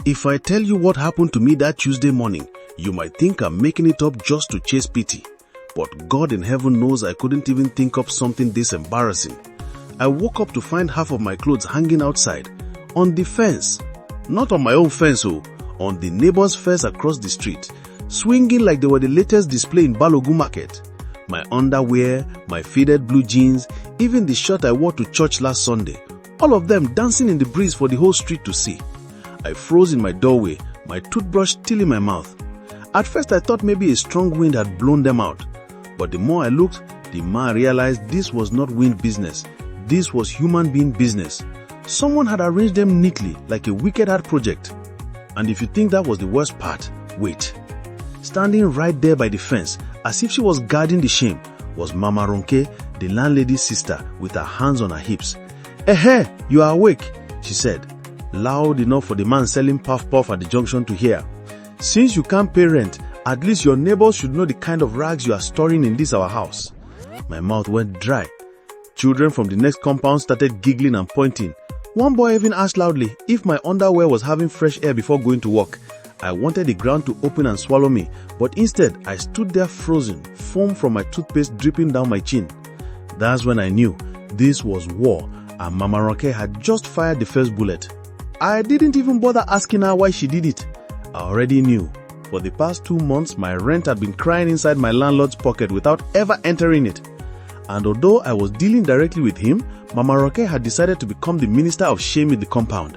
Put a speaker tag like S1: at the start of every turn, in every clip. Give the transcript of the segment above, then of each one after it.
S1: If I tell you what happened to me that Tuesday morning, you might think I'm making it up just to chase pity. But God in heaven knows I couldn't even think up something this embarrassing. I woke up to find half of my clothes hanging outside, on the fence. Not on my own fence, on the neighbor's fence across the street, swinging like they were the latest display in Balogun market. My underwear, my faded blue jeans, even the shirt I wore to church last Sunday, all of them dancing in the breeze for the whole street to see. I froze in my doorway, my toothbrush still in my mouth. At first I thought maybe a strong wind had blown them out. But the more I looked, the more I realized this was not wind business. This was human being business. Someone had arranged them neatly like a wicked art project. And if you think that was the worst part, wait. Standing right there by the fence, as if she was guarding the shame, was Mama Ronke, the landlady's sister, with her hands on her hips. "Eh, you are awake," she said, loud enough for the man selling puff-puff at the junction to hear. "Since you can't pay rent, at least your neighbors should know the kind of rags you are storing in this our house." My mouth went dry. Children from the next compound started giggling and pointing. One boy even asked loudly if my underwear was having fresh air before going to work. I wanted the ground to open and swallow me, but instead I stood there frozen, foam from my toothpaste dripping down my chin. That's when I knew this was war, and Mama Ronke had just fired the first bullet. I didn't even bother asking her why she did it. I already knew. For the past 2 months, my rent had been crying inside my landlord's pocket without ever entering it. And although I was dealing directly with him, Mama Ronke had decided to become the minister of shame in the compound.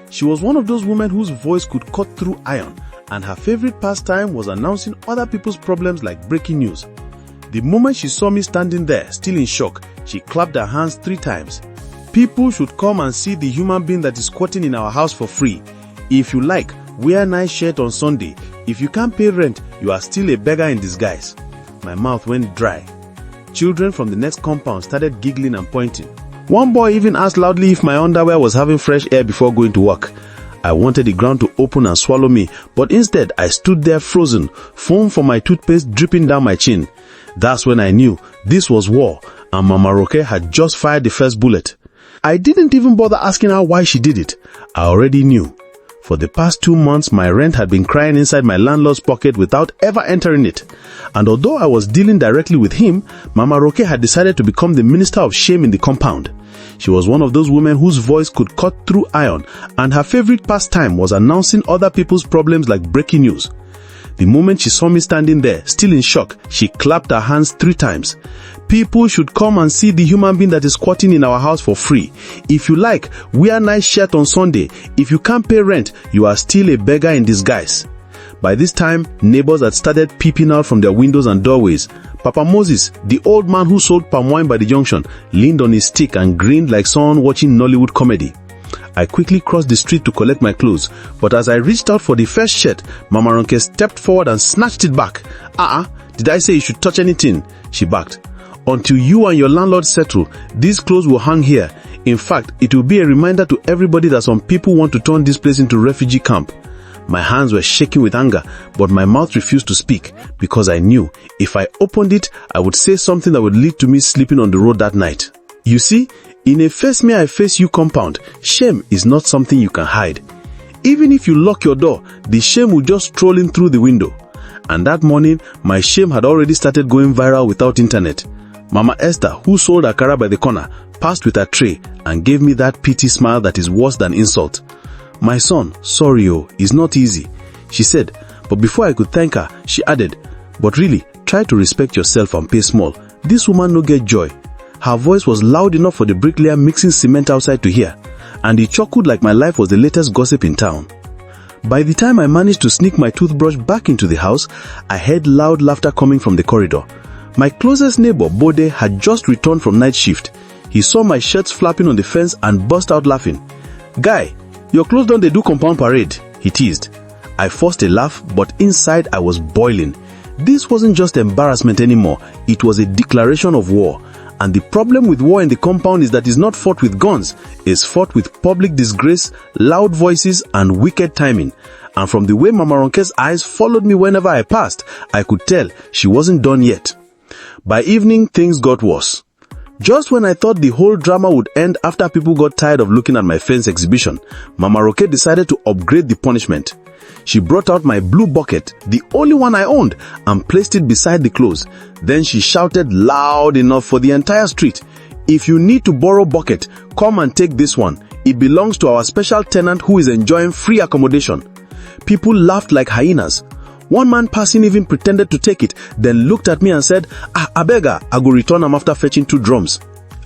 S1: She was one of those women whose voice could cut through iron, and her favorite pastime was announcing other people's problems like breaking news. The moment she saw me standing there, still in shock, she clapped her hands 3 times. "People should come and see the human being that is squatting in our house for free. If you like, wear nice shirt on Sunday. If you can't pay rent, you are still a beggar in disguise." My mouth went dry. Children from the next compound started giggling and pointing. One boy even asked loudly if my underwear was having fresh air before going to work. I wanted the ground to open and swallow me, but instead I stood there frozen, foam from my toothpaste dripping down my chin. That's when I knew this was war, and Mama Ronke had just fired the first bullet. I didn't even bother asking her why she did it. I already knew. For the past 2 months, my rent had been crying inside my landlord's pocket without ever entering it. And although I was dealing directly with him, Mama Ronke had decided to become the minister of shame in the compound. She was one of those women whose voice could cut through iron, and her favorite pastime was announcing other people's problems like breaking news. The moment she saw me standing there, still in shock, she clapped her hands 3 times. "People should come and see the human being that is squatting in our house for free. If you like, wear nice shirt on Sunday. If you can't pay rent, you are still a beggar in disguise." By this time, neighbors had started peeping out from their windows and doorways. Papa Moses, the old man who sold palm wine by the junction, leaned on his stick and grinned like someone watching Nollywood comedy. I quickly crossed the street to collect my clothes, but as I reached out for the first shirt, Mama Ronke stepped forward and snatched it back. Did I say you should touch anything?" she barked. "Until you and your landlord settle, these clothes will hang here. In fact, it will be a reminder to everybody that some people want to turn this place into refugee camp." My hands were shaking with anger, but my mouth refused to speak because I knew if I opened it, I would say something that would lead to me sleeping on the road that night. You see, in a face me I face you compound, shame is not something you can hide. Even if you lock your door, the shame will just stroll in through the window. And that morning, my shame had already started going viral without internet. Mama Esther, who sold akara by the corner, passed with her tray and gave me that pity smile that is worse than insult. "My son, sorry it's not easy," she said, but before I could thank her, she added, "But really, try to respect yourself and pay small. This woman no get joy." Her voice was loud enough for the bricklayer mixing cement outside to hear, and he chuckled like my life was the latest gossip in town. By the time I managed to sneak my toothbrush back into the house, I heard loud laughter coming from the corridor. My closest neighbor, Bode, had just returned from night shift. He saw my shirts flapping on the fence and burst out laughing. "Guy, your clothes don't they do compound parade?" he teased. I forced a laugh, but inside I was boiling. This wasn't just embarrassment anymore, it was a declaration of war. And the problem with war in the compound is that it's not fought with guns, it's fought with public disgrace, loud voices, and wicked timing. And from the way Mama Ronke's eyes followed me whenever I passed, I could tell she wasn't done yet. By evening, things got worse. Just when I thought the whole drama would end after people got tired of looking at my fence exhibition, Mama Ronke decided to upgrade the punishment. She brought out my blue bucket, the only one I owned, and placed it beside the clothes. Then she shouted loud enough for the entire street, "If you need to borrow bucket, come and take this one. It belongs to our special tenant who is enjoying free accommodation." People laughed like hyenas. One man passing even pretended to take it, then looked at me and said, "Abega, I go return am after fetching 2 drums.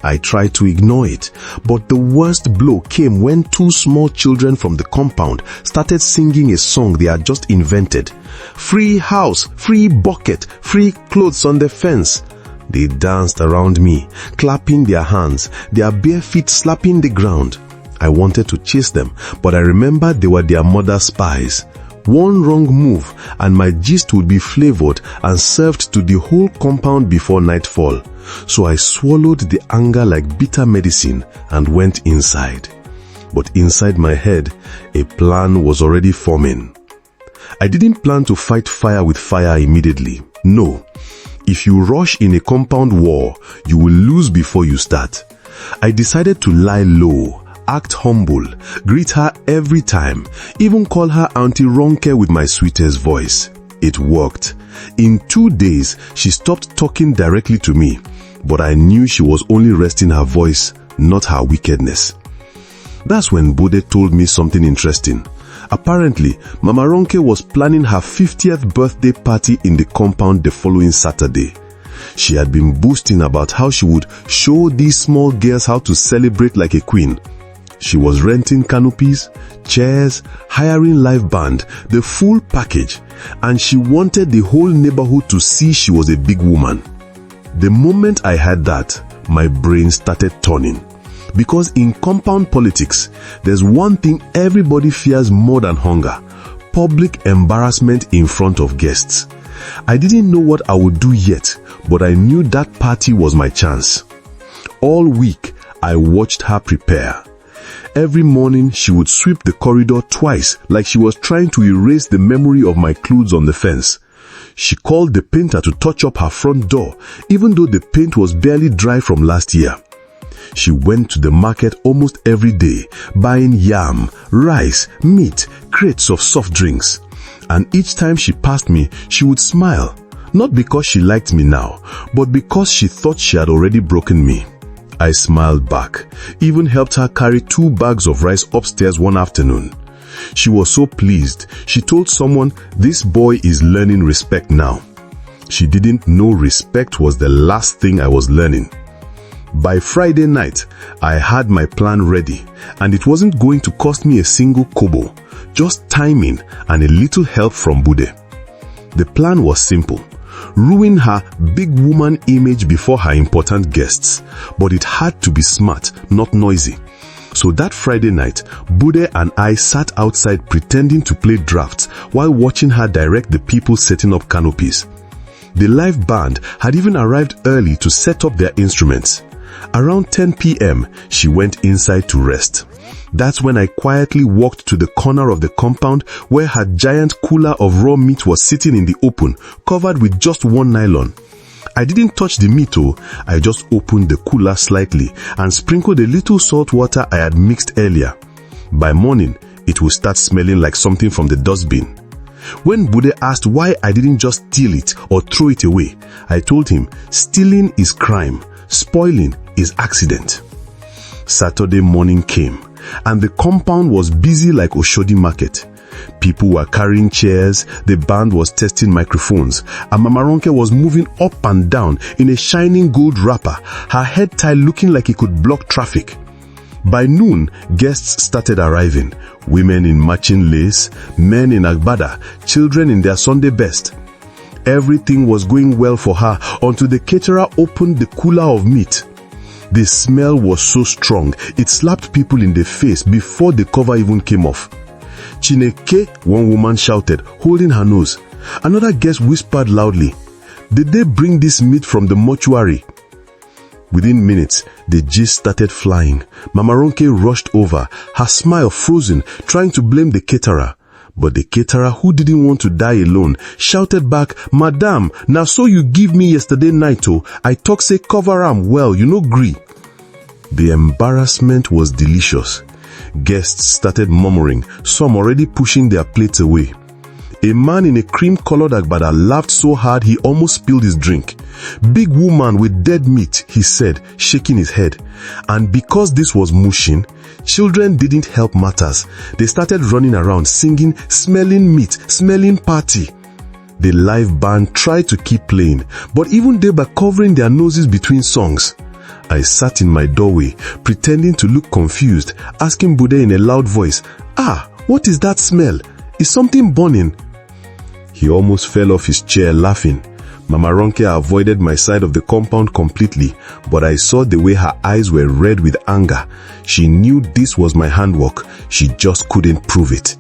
S1: I tried to ignore it, but the worst blow came when 2 small children from the compound started singing a song they had just invented. Free house, free bucket, free clothes on the fence. They danced around me, clapping their hands, their bare feet slapping the ground. I wanted to chase them, but I remembered they were their mother's spies. One wrong move and my gist would be flavored and served to the whole compound before nightfall. So I swallowed the anger like bitter medicine and went inside. But inside my head, a plan was already forming. I didn't plan to fight fire with fire immediately. No. If you rush in a compound war, you will lose before you start. I decided to lie low, act humble, greet her every time, even call her Auntie Ronke with my sweetest voice. It worked. In 2 days, she stopped talking directly to me, but I knew she was only resting her voice, not her wickedness. That's when Bode told me something interesting. Apparently, Mama Ronke was planning her 50th birthday party in the compound the following Saturday. She had been boasting about how she would show these small girls how to celebrate like a queen. She was renting canopies, chairs, hiring live band, the full package, and she wanted the whole neighborhood to see she was a big woman. The moment I heard that, my brain started turning. Because in compound politics, there's one thing everybody fears more than hunger: public embarrassment in front of guests. I didn't know what I would do yet, but I knew that party was my chance. All week, I watched her prepare. Every morning, she would sweep the corridor twice, like she was trying to erase the memory of my clothes on the fence. She called the painter to touch up her front door, even though the paint was barely dry from last year. She went to the market almost every day, buying yam, rice, meat, crates of soft drinks. And each time she passed me, she would smile. Not because she liked me now, but because she thought she had already broken me. I smiled back, even helped her carry 2 bags of rice upstairs one afternoon. She was so pleased, she told someone, "This boy is learning respect now." She didn't know respect was the last thing I was learning. By Friday night, I had my plan ready, and it wasn't going to cost me a single kobo, just timing and a little help from Bode. The plan was simple: ruin her big woman image before her important guests, but it had to be smart, not noisy. So that Friday night, Bode and I sat outside pretending to play drafts while watching her direct the people setting up canopies. The live band had even arrived early to set up their instruments. Around 10 p.m., she went inside to rest. That's when I quietly walked to the corner of the compound where her giant cooler of raw meat was sitting in the open, covered with just one nylon. I didn't touch the meat though. I just opened the cooler slightly and sprinkled a little salt water I had mixed earlier. By morning, it will start smelling like something from the dustbin. When Bode asked why I didn't just steal it or throw it away, I told him stealing is crime, spoiling is accident. Saturday morning came, and the compound was busy like Oshodi market. People were carrying chairs, the band was testing microphones, and Mama Ronke was moving up and down in a shining gold wrapper, her head tie looking like it could block traffic. By noon, guests started arriving, women in matching lace, men in agbada, children in their Sunday best. Everything was going well for her until the caterer opened the cooler of meat. The smell was so strong, it slapped people in the face before the cover even came off. "Chineke," one woman shouted, holding her nose. Another guest whispered loudly, "Did they bring this meat from the mortuary?" Within minutes, the gist started flying. Mama Ronke rushed over, her smile frozen, trying to blame the caterer. But the caterer, who didn't want to die alone, shouted back, "Madam, na so you give me yesterday night oh, I talk say cover am well, you no gree." The embarrassment was delicious. Guests started murmuring, some already pushing their plates away. A man in a cream-colored agbada laughed so hard he almost spilled his drink. "Big woman with dead meat," he said, shaking his head. And because this was Mushin, children didn't help matters. They started running around singing, "Smelling meat, smelling party." The live band tried to keep playing, but even they were covering their noses between songs. I sat in my doorway, pretending to look confused, asking Bode in a loud voice, "Ah, what is that smell? Is something burning?" He almost fell off his chair laughing. Mama Ronke avoided my side of the compound completely, but I saw the way her eyes were red with anger. She knew this was my handwork. She just couldn't prove it.